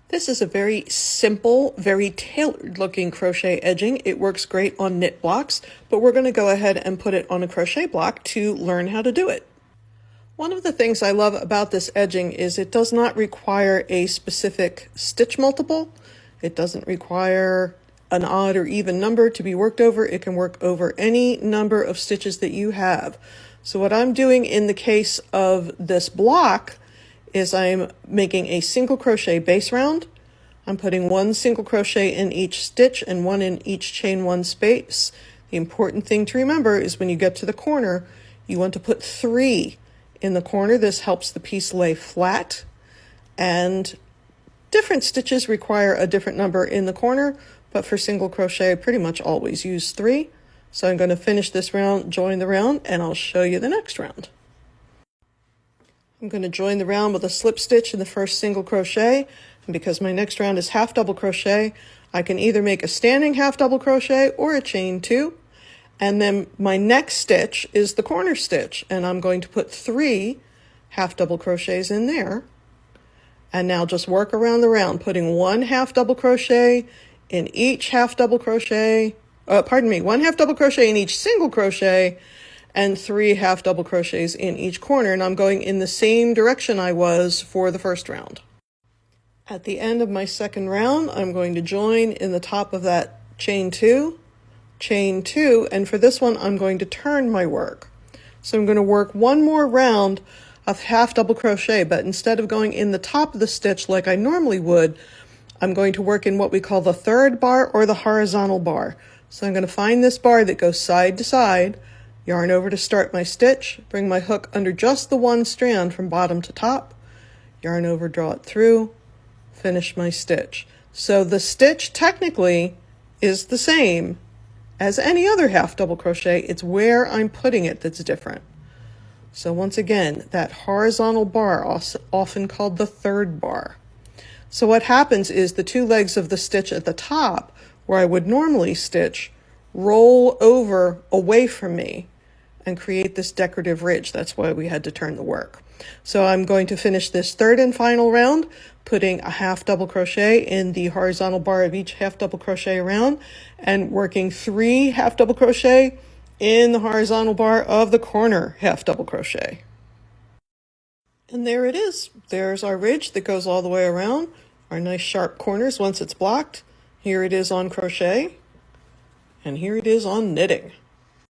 This is a very simple, very tailored looking crochet edging. It works great on knit blocks, but we're going to go ahead and put it on a crochet block to learn how to do it. One of the things I love about this edging is it does not require a specific stitch multiple. It doesn't require an odd or even number to be worked over. It can work over any number of stitches that you have. So what I'm doing in the case of this block is I'm making a single crochet base round. I'm putting one single crochet in each stitch and one in each chain one space. The important thing to remember is when you get to the corner, you want to put 3 in the corner. This helps the piece lay flat, and different stitches require a different number in the corner, but for single crochet I pretty much always use 3. So I'm going to finish this round, join the round, and I'll show you the next round. I'm going to join the round with a slip stitch in the first single crochet, and because my next round is half double crochet, I can either make a standing half double crochet or a chain 2, and then my next stitch is the corner stitch, and I'm going to put 3 half double crochets in there, and now just work around the round, putting 1 half double crochet in each half double crochet, 1 half double crochet in each single crochet, and 3 half double crochets in each corner, and I'm going in the same direction I was for the first round. At the end of my second round, I'm going to join in the top of that chain 2, and for this one I'm going to turn my work. So I'm going to work one more round of half double crochet, but instead of going in the top of the stitch like I normally would, I'm going to work in what we call the third bar or the horizontal bar. So I'm going to find this bar that goes side to side, yarn over to start my stitch, bring my hook under just the one strand from bottom to top, yarn over, draw it through, finish my stitch. So the stitch technically is the same as any other half double crochet. It's where I'm putting it that's different. So once again, that horizontal bar, often called the third bar. So what happens is the 2 legs of the stitch at the top, where I would normally stitch, roll over away from me and create this decorative ridge. That's why we had to turn the work. So I'm going to finish this third and final round, putting a half double crochet in the horizontal bar of each half double crochet around, and working 3 half double crochet in the horizontal bar of the corner half double crochet. And there it is. There's our ridge that goes all the way around, our nice sharp corners once it's blocked. Here it is on crochet, and here it is on knitting.